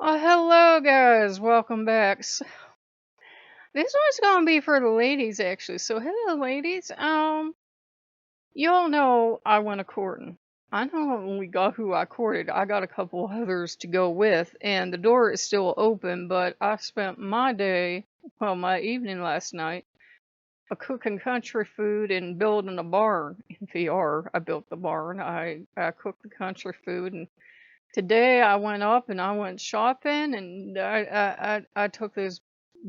Hello guys, welcome back. This one's gonna be for the ladies actually. So hello ladies. You all know I went a courting. I not only got who I courted, I got a couple others to go with, and the door is still open, but I spent my day, well, my evening last night, cooking country food and building a barn in VR. I built the barn. I cooked the country food and today I went up and I went shopping and I took this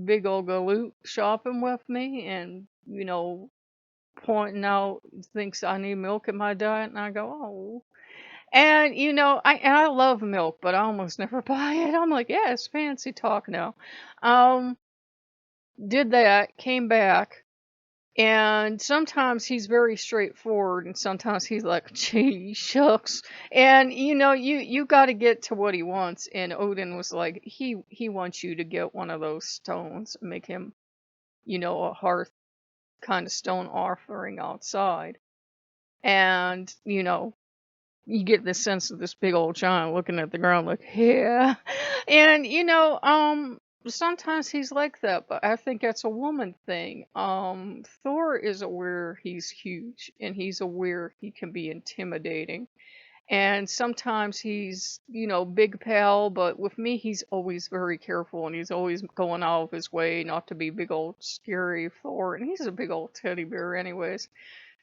big old galoot shopping with me and pointing out things I need milk in my diet and I go, oh, and I love milk but I almost never buy it. I'm like, yeah, it's fancy talk now. um did that, came back, and sometimes he's very straightforward, and sometimes he's like, "Gee, shucks." And you got to get to what he wants. And Odin was like, he wants you to get one of those stones, and make him, a hearth kind of stone offering outside. And you get this sense of this big old giant looking at the ground like, yeah. And sometimes he's like that, but I think that's a woman thing. Thor is aware he's huge and he's aware he can be intimidating. And sometimes he's, big pal, but with me he's always very careful and he's always going out of his way not to be big old scary Thor, and he's a big old teddy bear anyways.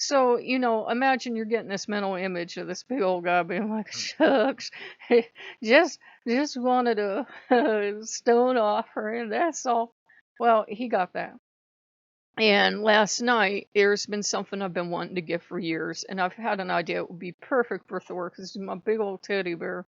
So, imagine you're getting this mental image of this big old guy being like, shucks, just just wanted a, stone offering, that's all. Well, he got that. And last night, there's been something I've been wanting to get for years, and I've had an idea it would be perfect for Thor because he's my big old teddy bear.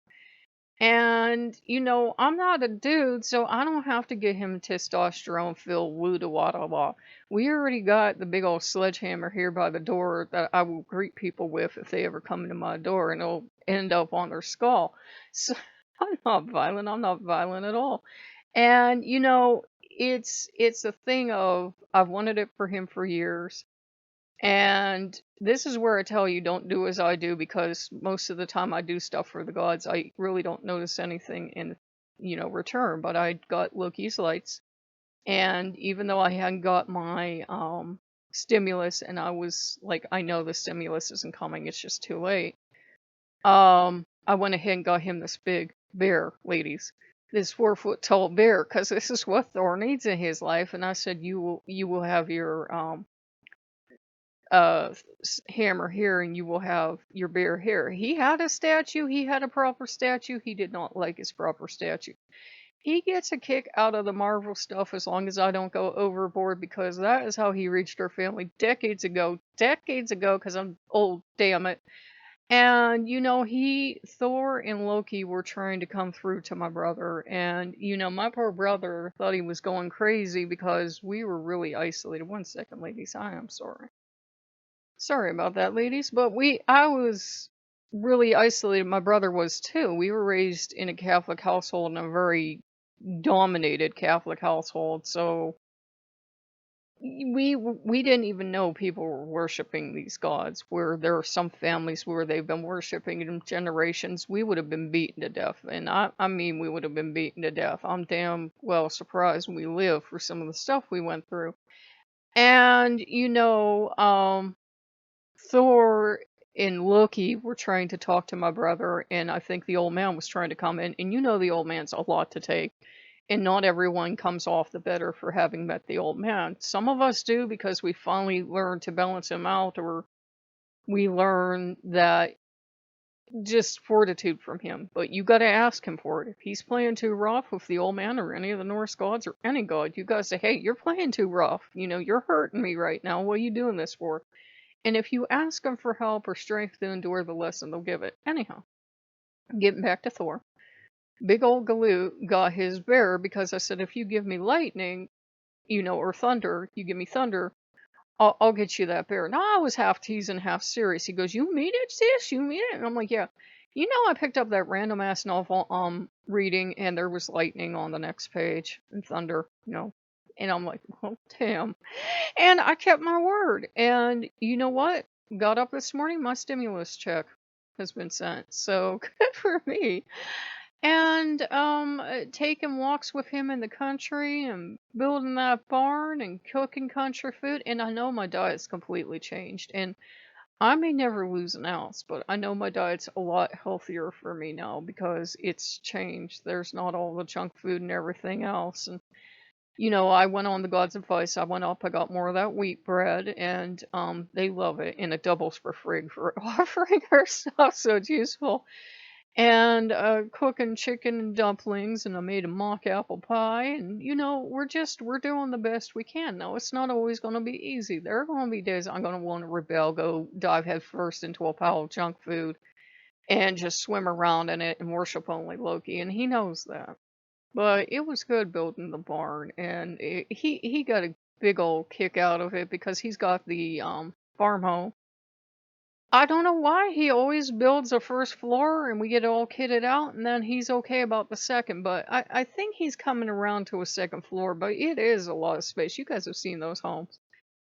And, I'm not a dude, so I don't have to get him testosterone filled woo da wada wah. We already got the big old sledgehammer here by the door that I will greet people with if they ever come into my door, and it'll end up on their skull. So I'm not violent. I'm not violent at all. And, it's a thing of I've wanted it for him for years. And this is where I tell you don't do as I do, because most of the time I do stuff for the gods. I really don't notice anything in, return. But I got Loki's lights, and even though I hadn't got my stimulus, and I was like, I know the stimulus isn't coming, it's just too late. I went ahead and got him this big bear, ladies. This 4 foot tall bear, because this is what Thor needs in his life. And I said, you will have your hammer here and you will have your bear here. He had a statue, he had a proper statue, he did not like his proper statue. He gets a kick out of the Marvel stuff as long as I don't go overboard, because that is how he reached our family decades ago, because I'm old, damn it. And Thor and Loki were trying to come through to my brother, and my poor brother thought he was going crazy because we were really isolated. One second, ladies, I am sorry. Sorry about that, ladies, but I was really isolated. My brother was too. We were raised in a Catholic household, in a very dominated Catholic household, so we didn't even know people were worshiping these gods. Where there are some families where they've been worshiping them generations, we would have been beaten to death, and I mean we would have been beaten to death. I'm damn well surprised we live for some of the stuff we went through. And Thor and Loki were trying to talk to my brother, and I think the old man was trying to come in. And the old man's a lot to take, and not everyone comes off the better for having met the old man. Some of us do because we finally learn to balance him out, or we learn that just fortitude from him. But you got to ask him for it. If he's playing too rough with the old man or any of the Norse gods or any god, you got to say, hey, you're playing too rough. You're hurting me right now. What are you doing this for? And if you ask them for help or strength to endure the lesson, they'll give it. Anyhow, getting back to Thor. Big old Galoot got his bear because I said, if you give me lightning, or thunder, you give me thunder, I'll get you that bear. Now I was half teasing, half serious. He goes, you mean it, sis? You mean it? And I'm like, yeah. I picked up that random ass novel reading, and there was lightning on the next page and thunder, And I'm like, well, damn. And I kept my word. And you know what? Got up this morning, my stimulus check has been sent. So good for me. and taking walks with him in the country and building that barn and cooking country food. And I know my diet's completely changed, and I may never lose an ounce, but I know my diet's a lot healthier for me now because it's changed. There's not all the junk food and everything else. And I went on the God's advice. I went up, I got more of that wheat bread, and they love it, and it doubles for frig for offering her stuff, so it's useful. And cooking chicken and dumplings, and I made a mock apple pie, and we're doing the best we can. Now it's not always going to be easy. There are going to be days I'm going to want to rebel, go dive headfirst into a pile of junk food, and just swim around in it and worship only Loki, and he knows that. But it was good building the barn, and he got a big old kick out of it because he's got the farm home. I don't know why he always builds a first floor and we get it all kitted out, and then he's okay about the second. But I think he's coming around to a second floor, but it is a lot of space. You guys have seen those homes.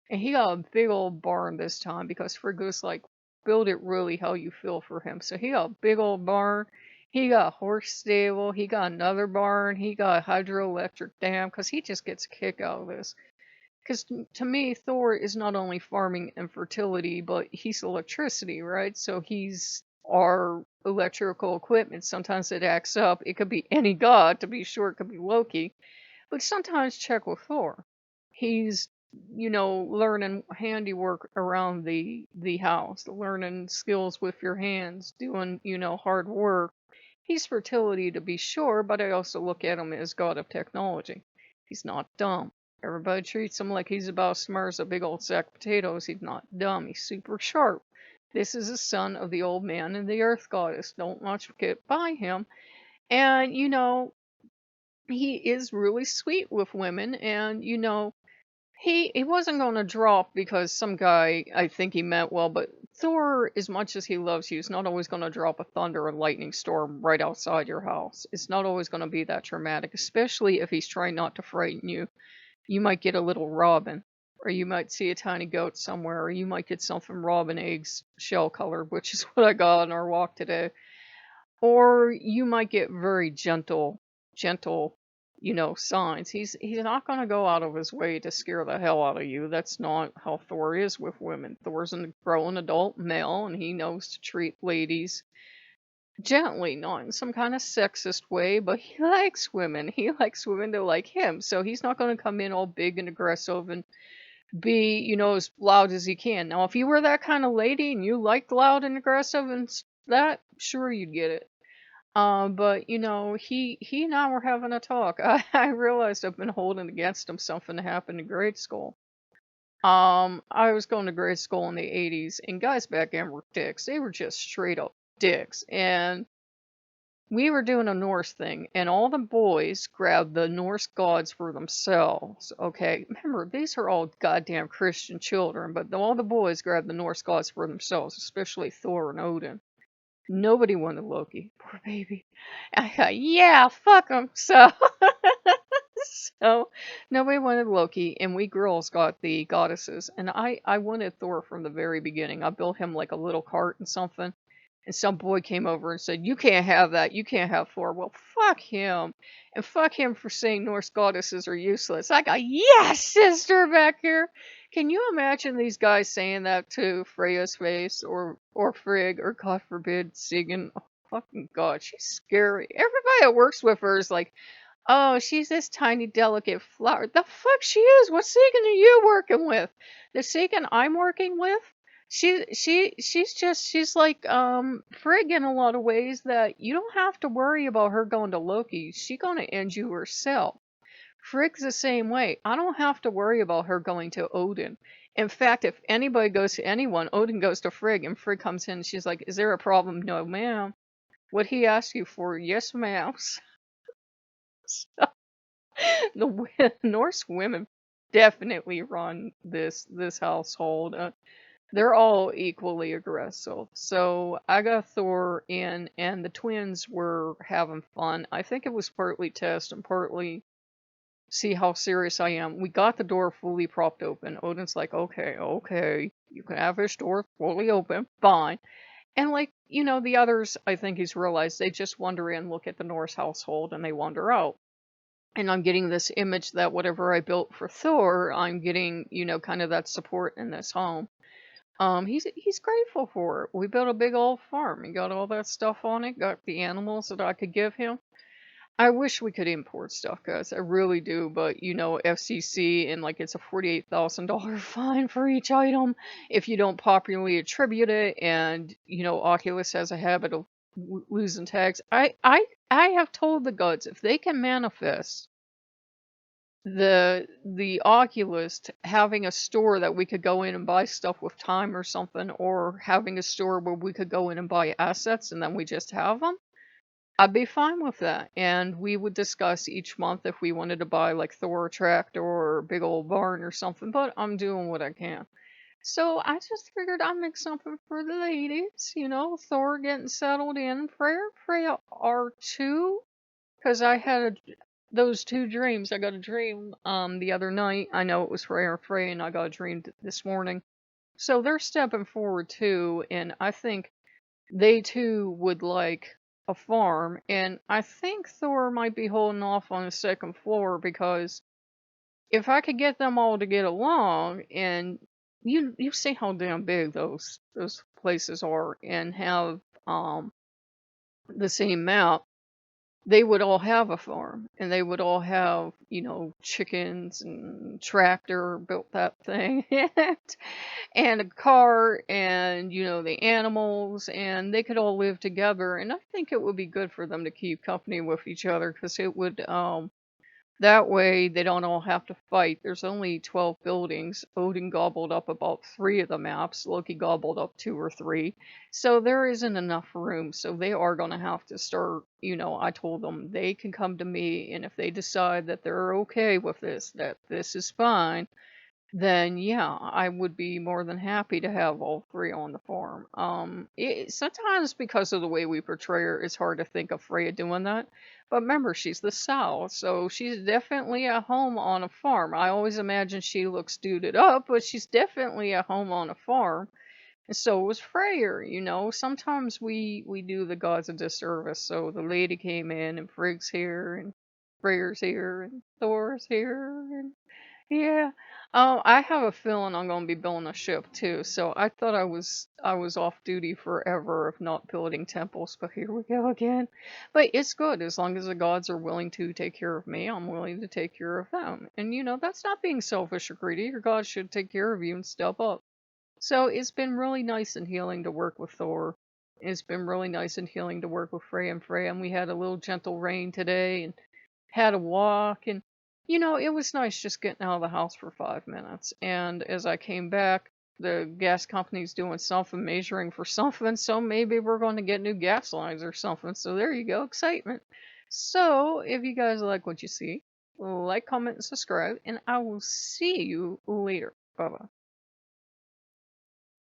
And he got a big old barn this time because Frigg was like, build it really how you feel for him. So he got a big old barn. He got a horse stable. He got another barn. He got a hydroelectric dam because he just gets a kick out of this. Because to me, Thor is not only farming and fertility, but he's electricity, right? So he's our electrical equipment. Sometimes it acts up. It could be any god, to be sure. It could be Loki. But sometimes check with Thor. He's, learning handiwork around the house, learning skills with your hands, doing, hard work. He's fertility to be sure, but I also look at him as god of technology. He's not dumb. Everybody treats him like he's about as smart as a big old sack of potatoes. He's not dumb. He's super sharp. This is a son of the old man and the earth goddess. Don't much get by him. And, he is really sweet with women, and he wasn't going to drop because some guy, I think he meant well, but Thor, as much as he loves you, is not always going to drop a thunder and lightning storm right outside your house. It's not always going to be that dramatic, especially if he's trying not to frighten you. You might get a little robin, or you might see a tiny goat somewhere, or you might get something robin eggs shell colored, which is what I got on our walk today. Or you might get very gentle, signs. He's not going to go out of his way to scare the hell out of you. That's not how Thor is with women. Thor's a grown adult male, and he knows to treat ladies gently, not in some kind of sexist way, but he likes women. He likes women to like him. So he's not going to come in all big and aggressive and be, as loud as he can. Now, if you were that kind of lady and you liked loud and aggressive and that, sure, you'd get it. But he and I were having a talk. I realized I've been holding against him something that happened in grade school. I was going to grade school in the 80s, and guys back then were dicks. They were just straight up dicks. And we were doing a Norse thing, and all the boys grabbed the Norse gods for themselves. Okay, remember, these are all goddamn Christian children, but all the boys grabbed the Norse gods for themselves, especially Thor and Odin. Nobody wanted Loki. Poor baby. I thought, yeah, fuck him. So nobody wanted Loki, and we girls got the goddesses. And I wanted Thor from the very beginning. I built him like a little cart and something. And some boy came over and said, you can't have that. You can't have Thor. Well, fuck him. And fuck him for saying Norse goddesses are useless. I got, yes, sister back here. Can you imagine these guys saying that to Freya's face or Frigg or God forbid Sigyn? Oh, fucking God, she's scary. Everybody that works with her is like, oh, she's this tiny, delicate flower. The fuck she is? What Sigyn are you working with? The Sigyn I'm working with? She's like Frigg in a lot of ways that you don't have to worry about her going to Loki. She's gonna end you herself. Frigg's the same way. I don't have to worry about her going to Odin. In fact, if anybody goes to anyone, Odin goes to Frigg, and Frigg comes in and she's like, is there a problem? No, ma'am. What he asked you for? Yes, ma'am. So, the Norse women definitely run this household. They're all equally aggressive. So I got Thor in, and the twins were having fun. I think it was partly test and partly see how serious I am. We got the door fully propped open. Odin's like, okay, you can have this door fully open, fine. And like, the others, I think he's realized they just wander in, look at the Norse household, and they wander out. And I'm getting this image that whatever I built for Thor, I'm getting, kind of that support in this home. He's grateful for it. We built a big old farm. He got all that stuff on it, got the animals that I could give him. I wish we could import stuff, guys. I really do, but FCC and like it's a $48,000 fine for each item if you don't properly attribute it, and Oculus has a habit of losing tags. I have told the gods if they can manifest the Oculus having a store that we could go in and buy stuff with time or something, or having a store where we could go in and buy assets and then we just have them. I'd be fine with that. And we would discuss each month if we wanted to buy like Thor tractor or a big old barn or something, but I'm doing what I can. So I just figured I'd make something for the ladies, Thor getting settled in, Freya are too, because I had those two dreams. I got a dream the other night. I know it was Freya, and I got a dream this morning. So they're stepping forward too, and I think they too would like a farm, and I think Thor might be holding off on the second floor because if I could get them all to get along, and you see how damn big those places are, and have the same map, they would all have a farm, and they would all have chickens and tractor built that thing and a car, and the animals, and they could all live together, and I think it would be good for them to keep company with each other, because it would that way they don't all have to fight. There's only 12 buildings. Odin gobbled up about 3 of the maps. Loki gobbled up 2 or 3. So there isn't enough room. So they are going to have to start, I told them they can come to me, and if they decide that they're okay with this, that this is fine, then yeah, I would be more than happy to have all 3 on the farm. Sometimes because of the way we portray her, it's hard to think of Freya doing that. But remember, she's the South, so she's definitely at home on a farm. I always imagine she looks duded up, but she's definitely at home on a farm. And so was Freyr, Sometimes we do the gods a disservice. So the lady came in, and Frigg's here, and Freyr's here, and Thor's here, and yeah. I have a feeling I'm gonna be building a ship too, so I thought I was off duty forever of not building temples, but here we go again. But it's good as long as the gods are willing to take care of me, I'm willing to take care of them. And that's not being selfish or greedy. Your gods should take care of you and step up. So it's been really nice and healing to work with Thor. It's been really nice and healing to work with Freya, and we had a little gentle rain today, and had a walk, and it was nice just getting out of the house for 5 minutes. And as I came back, the gas company's doing something, measuring for something, so maybe we're going to get new gas lines or something. So there you go, excitement. So if you guys like what you see, like, comment, and subscribe, and I will see you later. Bye bye.